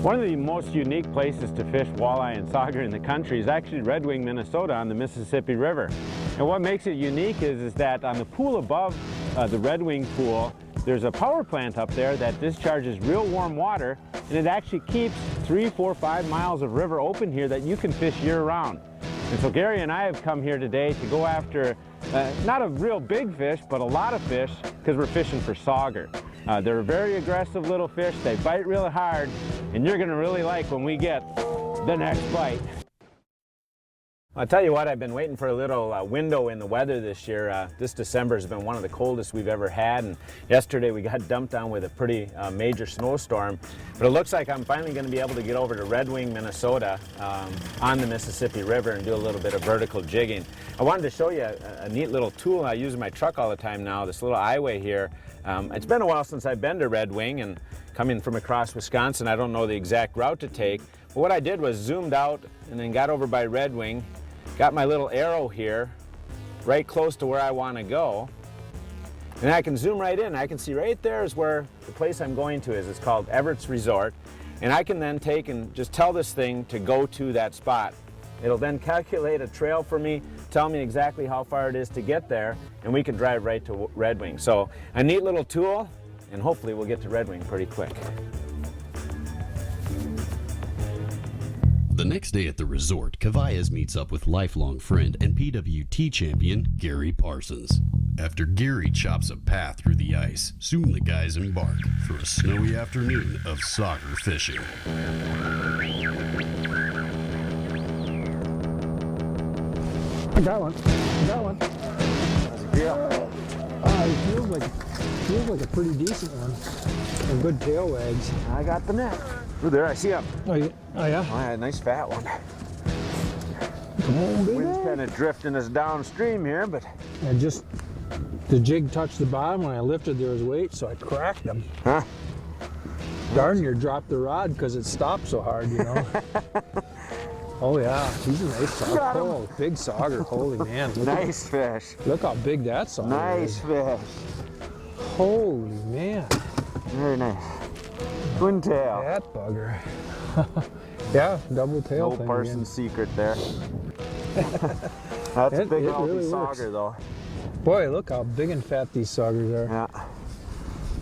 One of the most unique places to fish walleye and sauger in the country is actually Red Wing, Minnesota on the Mississippi River. And what makes it unique is that on the pool above the Red Wing pool, there's a power plant up there that discharges real warm water, and it actually keeps 3, 4, 5 miles of river open here that you can fish year-round. And so Gary and I have come here today to go after not a real big fish, but a lot of fish, because we're fishing for sauger. They're very aggressive little fish, they bite really hard, and you're going to really like when we get the next bite. I'll tell you what, I've been waiting for a little window in the weather this year. This December has been one of the coldest we've ever had, and yesterday we got dumped on with a pretty major snowstorm. But it looks like I'm finally going to be able to get over to Red Wing, Minnesota on the Mississippi River and do a little bit of vertical jigging. I wanted to show you a neat little tool I use in my truck all the time now, this little eyeway here. It's been a while since I've been to Red Wing, and coming from across Wisconsin, I don't know the exact route to take. But what I did was zoomed out and then got over by Red Wing, got my little arrow here right close to where I want to go, and I can zoom right in. I can see right there is where the place I'm going to is. It's called Everett's Resort, and I can then take and just tell this thing to go to that spot. It'll then calculate a trail for me, tell me exactly how far it is to get there, and we can drive right to Red Wing. So a neat little tool, and hopefully we'll get to Red Wing pretty quick. The next day at the resort, Kavajecz meets up with lifelong friend and PWT champion Gary Parsons. After Gary chops a path through the ice, soon the guys embark for a snowy afternoon of sauger fishing. I got one. I got one. How's it feel? It feels like a pretty decent one. And good tail wags. I got the net. Ooh, there, I see him. Oh yeah? Oh, yeah, a nice fat one. Come on, baby. Wind's kind of drifting us downstream here, but... And just, the jig touched the bottom. When I lifted, there was weight, so I cracked him. Huh? Darn near dropped the rod because it stopped so hard, you know. Oh yeah, he's a nice sauger. Oh, big sauger. Holy man. Nice fish. Look how big that sauger Nice is. fish. Holy man. Very nice. Twin tail. That bugger. Yeah, double tail No thing Parsons secret there. That's a big healthy really sauger though. Boy, look how big and fat these saugers are. Yeah.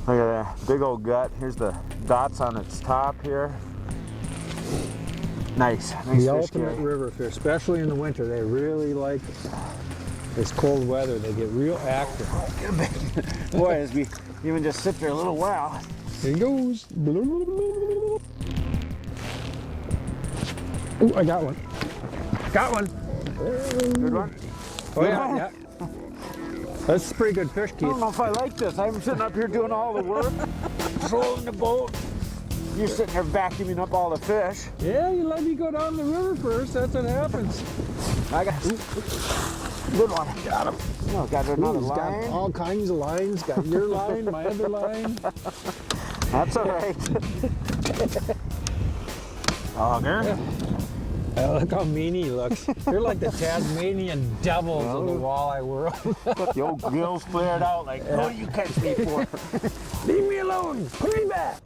Look at that big old gut. Here's the dots on its top here. Nice The fish, ultimate Gary. river fish, especially in the winter. They really like this cold weather. They get real active. Boy, as we even just sit there a little while. Here he goes. Oh, I got one. Got one. Good one. Oh yeah, yeah. That's a pretty good fish, I Keith. don't know if I like this. I'm sitting up here doing all the work, trolling the boat. You're sitting there vacuuming up all the fish. Yeah, you let me go down the river first. That's what happens. I got good one. Got him. Oh, got another He's line. got all kinds of lines. Got your line, my other line. That's all right. Auger. Yeah. Look how mean he looks. You're like the Tasmanian devils of the walleye world. The old gills flared out like, what do you catch me for? Leave me alone. Put me back.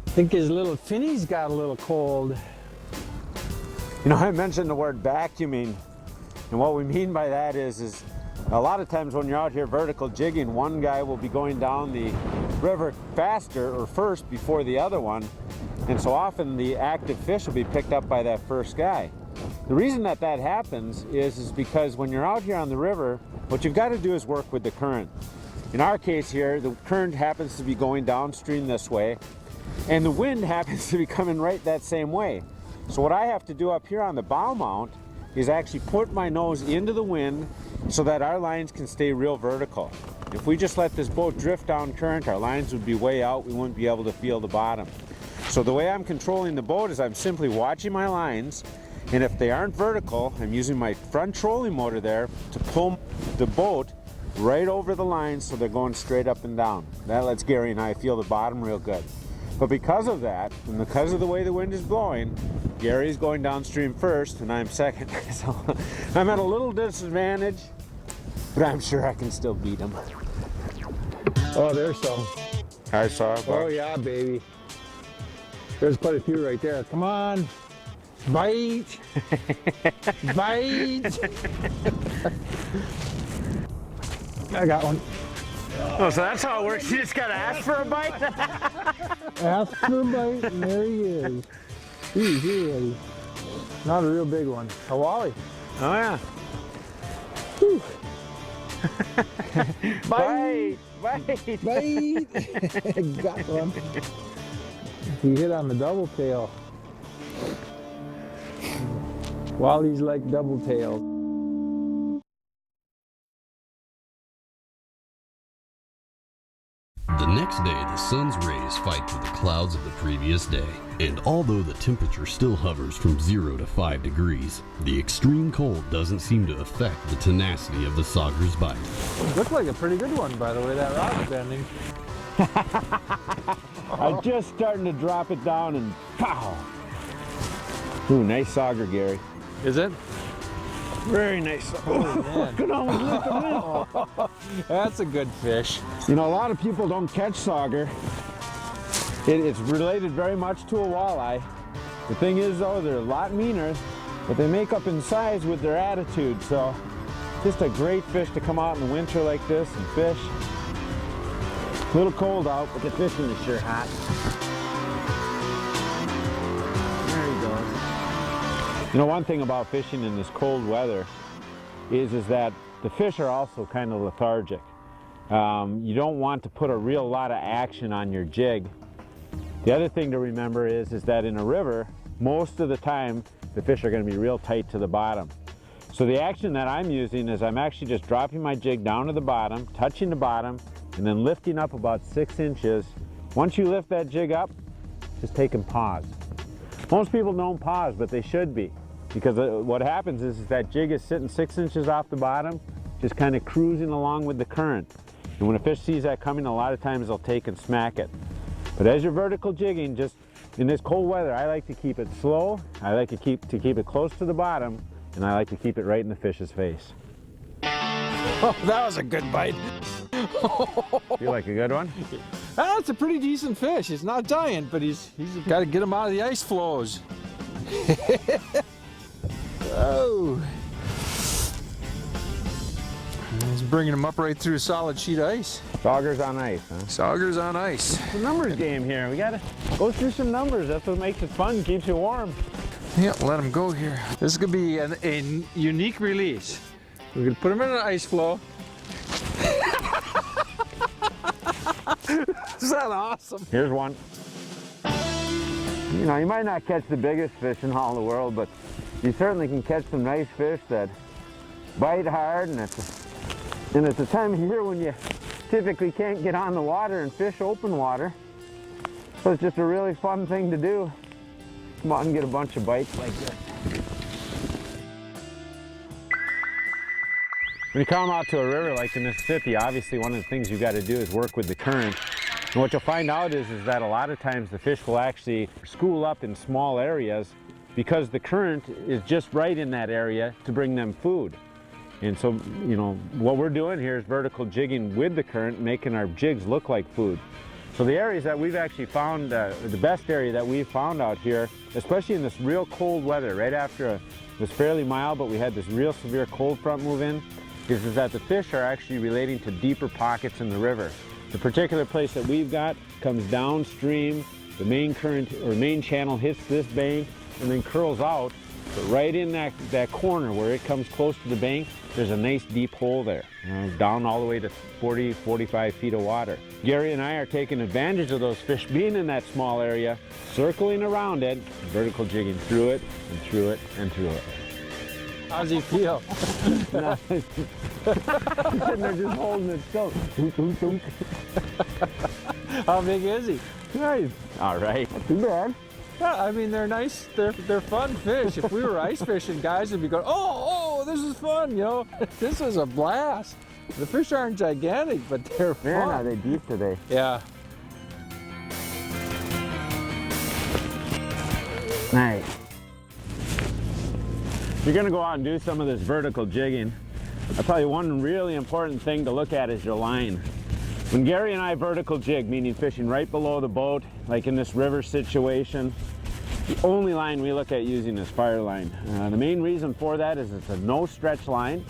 I think his little finnies got a little cold. You know, I mentioned the word vacuuming, and what we mean by that is a lot of times when you're out here vertical jigging, one guy will be going down the river faster or first before the other one, and so often the active fish will be picked up by that first guy. The reason that happens is because when you're out here on the river, what you've got to do is work with the current. In our case here, the current happens to be going downstream this way, and the wind happens to be coming right that same way. So what I have to do up here on the bow mount is actually put my nose into the wind so that our lines can stay real vertical. If we just let this boat drift down current, our lines would be way out, we wouldn't be able to feel the bottom. So the way I'm controlling the boat is I'm simply watching my lines, and if they aren't vertical, I'm using my front trolling motor there to pull the boat right over the lines so they're going straight up and down. That lets Gary and I feel the bottom real good. But because of that, and because of the way the wind is blowing, Gary's going downstream first and I'm second. So I'm at a little disadvantage, but I'm sure I can still beat him. Oh, there's some. I saw it. Oh yeah, baby. There's quite a few right there. Come on. Bite. Bite. I got one. Oh, so that's how it works. You just gotta ask for a bite? Ask for a bite, and there he is. He's here. Not a real big one. A wally. Oh, yeah. Whew. Bite! Bite! Bite! Got one. He hit on the double tail. Wallies like double tail. The next day, the sun's rays fight through the clouds of the previous day. And although the temperature still hovers from 0 to 5 degrees, the extreme cold doesn't seem to affect the tenacity of the sauger's bite. Looked like a pretty good one, by the way, that rod's bending. I'm just starting to drop it down and pow! Ooh, nice sauger, Gary. Is it? Very nice. Oh, Could almost lift him in. That's a good fish. You know, a lot of people don't catch sauger. It's related very much to a walleye. The thing is, though, they're a lot meaner, but they make up in size with their attitude. So, just a great fish to come out in the winter like this and fish. A little cold out, but the fishing is sure hot. There he goes. You know, one thing about fishing in this cold weather is that the fish are also kind of lethargic. You don't want to put a real lot of action on your jig. The other thing to remember is that in a river, most of the time, the fish are going to be real tight to the bottom. So the action that I'm using is I'm actually just dropping my jig down to the bottom, touching the bottom, and then lifting up about 6 inches. Once you lift that jig up, just take and pause. Most people don't pause, but they should be, because what happens is that jig is sitting 6 inches off the bottom, just kind of cruising along with the current. And when a fish sees that coming, a lot of times they'll take and smack it. But as you're vertical jigging, just in this cold weather, I like to keep it slow. I like to keep it close to the bottom, and I like to keep it right in the fish's face. Oh, that was a good bite. Feel like a good one? That's a pretty decent fish. He's not giant, but he's got to get him out of the ice flows. Oh. He's bringing him up right through a solid sheet of ice. Saugers on ice, huh? Saugers on ice. It's a numbers game here. We gotta go through some numbers. That's what makes it fun, keeps you warm. Yeah, let him go here. This is gonna be a unique release. We're gonna put him in an ice flow. Is that awesome? Here's one. You know, you might not catch the biggest fish in all the world, but you certainly can catch some nice fish that bite hard, and it's a time of year when you typically can't get on the water and fish open water. So it's just a really fun thing to do. Come out and get a bunch of bites like this. When you come out to a river like the Mississippi, obviously one of the things you've got to do is work with the current. And what you'll find out is that a lot of times the fish will actually school up in small areas because the current is just right in that area to bring them food. And so, you know, what we're doing here is vertical jigging with the current, making our jigs look like food. So the areas that we've actually found, the best area that we've found out here, especially in this real cold weather, right after it was fairly mild, but we had this real severe cold front move in, is that the fish are actually relating to deeper pockets in the river. The particular place that we've got comes downstream, the main current or main channel hits this bank and then curls out. But right in that corner where it comes close to the bank, there's a nice deep hole there, down all the way to 40, 45 feet of water. Gary and I are taking advantage of those fish being in that small area, circling around it, vertical jigging through it and through it and through it. How's he feel? He's sitting there just holding it still. How big is he? Nice. All right. Not too bad. Yeah, I mean, they're nice. They're fun fish. If we were ice fishing, guys would be going, oh, this is fun, you know. This is a blast. The fish aren't gigantic, but they're fun. Man, are they deep today? Yeah. Nice. If you're gonna go out and do some of this vertical jigging, I'll tell you one really important thing to look at is your line. When Gary and I vertical jig, meaning fishing right below the boat, like in this river situation, the only line we look at using is fire line. The main reason for that is it's a no stretch line,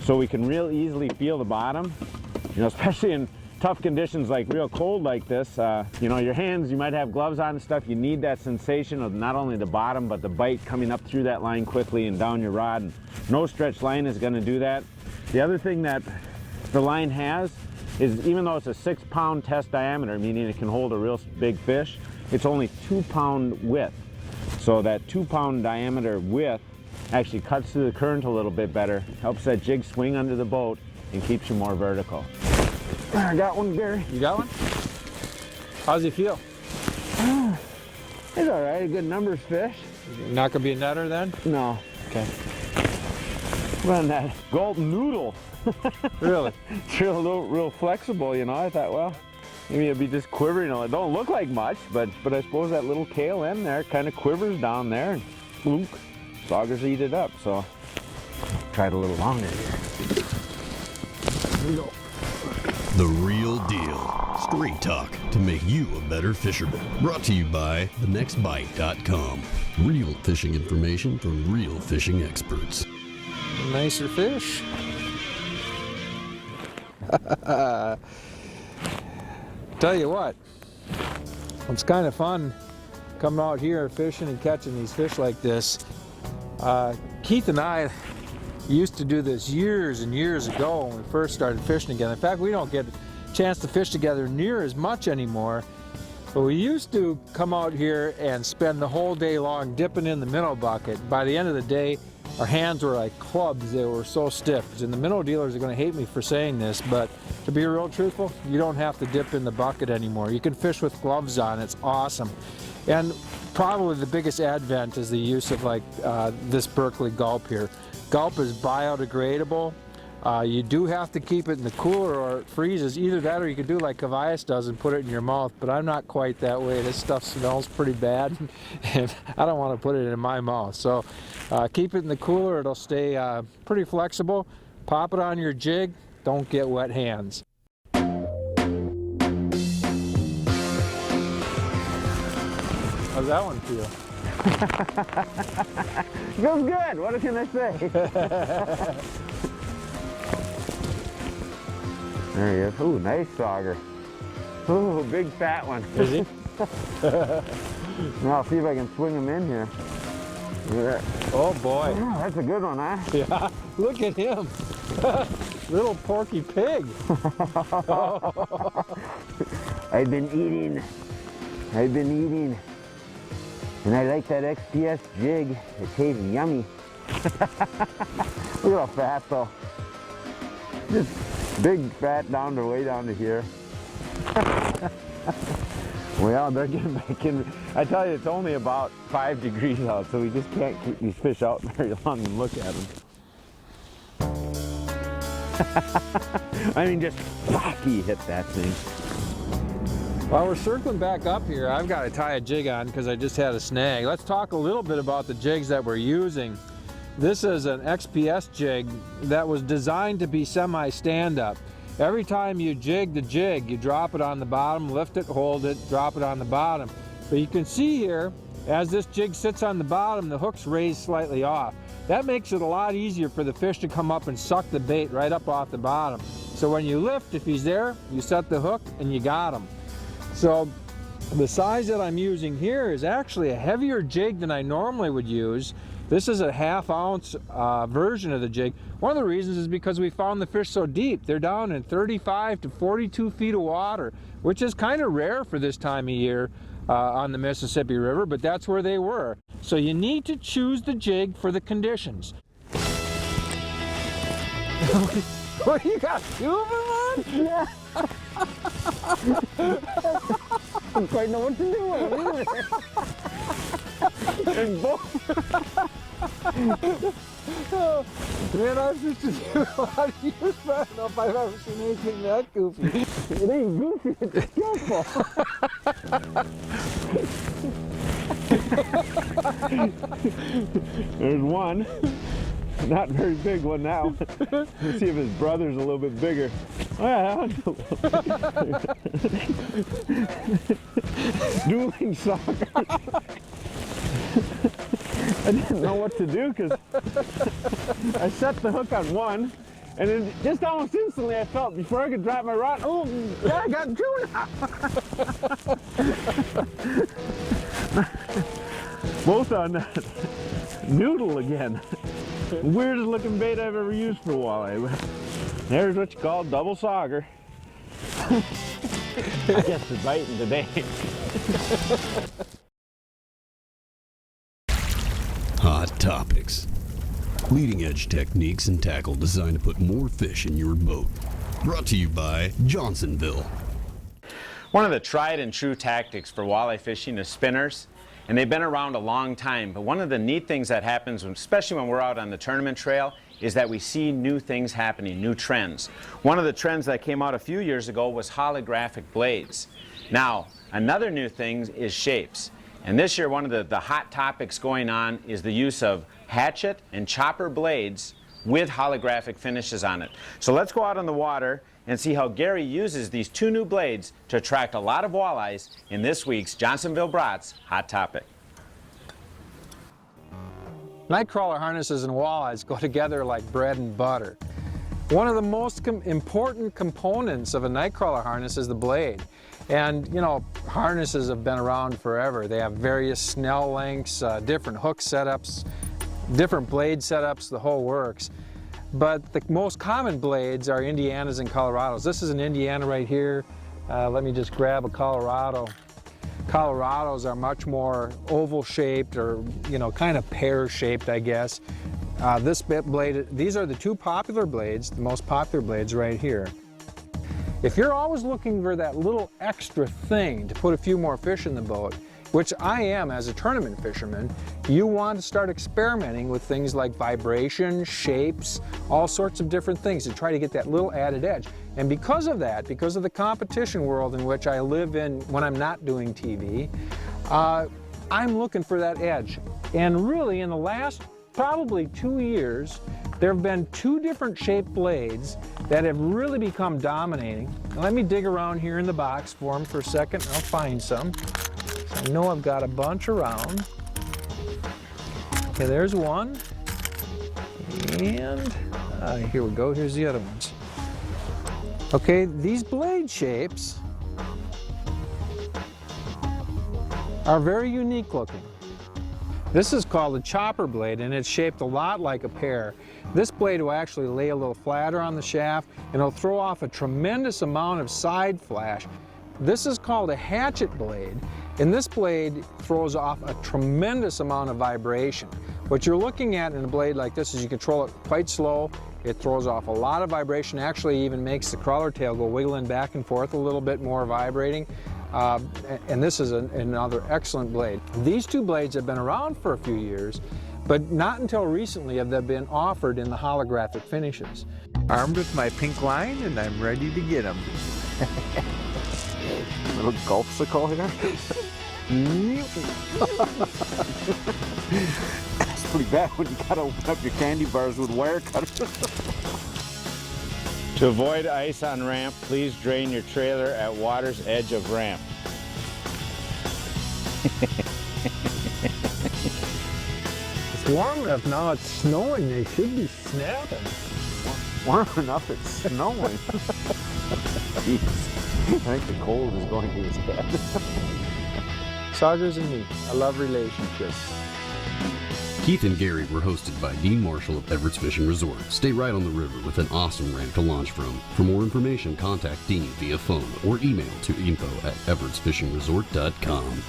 so we can real easily feel the bottom. You know, especially in tough conditions like real cold like this, you know, your hands, you might have gloves on and stuff, you need that sensation of not only the bottom, but the bite coming up through that line quickly and down your rod. And no stretch line is gonna do that. The other thing that the line has is, even though it's a 6-pound test diameter, meaning it can hold a real big fish, it's only 2-pound width. So that 2-pound diameter width actually cuts through the current a little bit better, helps that jig swing under the boat, and keeps you more vertical. I got one, Gary. You got one? How's he feel? It's all right, a good numbers fish. Not gonna be a netter then? No. Okay. Run that golden noodle. Really? It's real flexible, you know. I thought, well, maybe it'd be just quivering. It don't look like much, but I suppose that little tail end there kind of quivers down there, and bloop, saugers eat it up. So try it a little longer here. Here we go. The real deal. Straight talk to make you a better fisherman. Brought to you by thenextbite.com. Real fishing information from real fishing experts. Nicer fish. Tell you what, it's kind of fun coming out here fishing and catching these fish like this. Keith and I used to do this years and years ago when we first started fishing together. In fact, we don't get a chance to fish together near as much anymore, but we used to come out here and spend the whole day long dipping in the minnow bucket. By the end of the day, our hands were like clubs. They were so stiff. And the minnow dealers are going to hate me for saying this, but to be real truthful, you don't have to dip in the bucket anymore. You can fish with gloves on. It's awesome. And probably the biggest advent is the use of like this Berkeley gulp here. Gulp is biodegradable. You do have to keep it in the cooler or it freezes. Either that or you could do like Kavajecz does and put it in your mouth, but I'm not quite that way. This stuff smells pretty bad and I don't want to put it in my mouth. So keep it in the cooler, it'll stay pretty flexible. Pop it on your jig, don't get wet hands. How's that one feel? Feels good, what can I say? There he is. Ooh, nice sauger. Ooh, big fat one. Is he? Now I'll see if I can swing him in here. Yeah. Oh boy. Oh, that's a good one, huh? Yeah, look at him. Little porky pig. I've been eating. And I like that XPS jig. It tastes yummy. Look how fat though. Just big fat down to way down to here. Well, they're getting back in. I tell you, it's only about 5 degrees out, so we just can't keep these fish out very long and look at them. I mean, just he hit that thing. While we're circling back up here, I've got to tie a jig on because I just had a snag. Let's talk a little bit about the jigs that we're using. This is an XPS jig that was designed to be semi-stand-up. Every time you jig the jig, you drop it on the bottom, lift it, hold it, drop it on the bottom. But you can see here, as this jig sits on the bottom, the hook's raised slightly off. That makes it a lot easier for the fish to come up and suck the bait right up off the bottom. So when you lift, if he's there, you set the hook and you got him. So the size that I'm using here is actually a heavier jig than I normally would use. This is a 1/2 ounce version of the jig. One of the reasons is because we found the fish so deep. They're down in 35 to 42 feet of water, which is kind of rare for this time of year on the Mississippi River, but that's where they were. So you need to choose the jig for the conditions. What, you got 2 of them on? Yeah. I don't quite know what to do with them. There's both. Oh, man, I was just to do a lot of use, but I don't know if I've ever seen anything that goofy. It ain't goofy, it's skillful. There's one. Not very big one now. Let's see if his brother's a little bit bigger. Oh, yeah, dueling sauger. I didn't know what to do because I set the hook on one, and then just almost instantly I felt, before I could drop my rod, oh, yeah, I got two now. Both on that noodle again. Weirdest looking bait I've ever used for walleye. There's what you call double sauger. I guess they're biting today. Hot topics. Leading edge techniques and tackle designed to put more fish in your boat. Brought to you by Johnsonville. One of the tried and true tactics for walleye fishing is spinners. And they've been around a long time, but one of the neat things that happens, especially when we're out on the tournament trail, is that we see new things happening, new trends. One of the trends that came out a few years ago was holographic blades. Now, another new thing is shapes. And this year, one of the hot topics going on is the use of hatchet and chopper blades with holographic finishes on it. So let's go out on the water and see how Gary uses these two new blades to attract a lot of walleyes in this week's Johnsonville Brats Hot Topic. Night crawler harnesses and walleyes go together like bread and butter. One of the most important components of a night crawler harness is the blade. And you know, harnesses have been around forever. They have various snell lengths, different hook setups, different blade setups, the whole works. But the most common blades are Indianas and Colorados. This is an Indiana right here. Let me just grab a Colorado. Colorados are much more oval shaped, or you know, kind of pear shaped, I guess. This blade, these are the two popular blades, the most popular blades right here. If you're always looking for that little extra thing to put a few more fish in the boat, which I am as a tournament fisherman, you want to start experimenting with things like vibration, shapes, all sorts of different things to try to get that little added edge. And because of that, because of the competition world in which I live in when I'm not doing TV, I'm looking for that edge. And really, in the last probably 2 years, there have been two different shaped blades that have really become dominating. Now, let me dig around here in the box for them for a second. I'll find some. I know I've got a bunch around. Okay, there's one. And here we go, here's the other ones. Okay, these blade shapes are very unique looking. This is called a chopper blade, and it's shaped a lot like a pear. This blade will actually lay a little flatter on the shaft, and it'll throw off a tremendous amount of side flash. This is called a hatchet blade, and this blade throws off a tremendous amount of vibration. What you're looking at in a blade like this is you control it quite slow. It throws off a lot of vibration, actually even makes the crawler tail go wiggling back and forth a little bit more vibrating. And this is another excellent blade. These two blades have been around for a few years, but not until recently have they been offered in the holographic finishes. Armed with my pink line, and I'm ready to get them. Little gulpsicle here. That's pretty bad when you gotta open up your candy bars with wire cutters. To avoid ice on ramp, please drain your trailer at water's edge of ramp. It's warm enough now, it's snowing, they should be snapping. Warm enough, it's snowing. Jeez. I think the cold is going to his head. Saugers and me, I love relationships. Keith and Gary were hosted by Dean Marshall of Everett's Fishing Resort. Stay right on the river with an awesome ramp to launch from. For more information, contact Dean via phone or email to info@everettsfishingresort.com.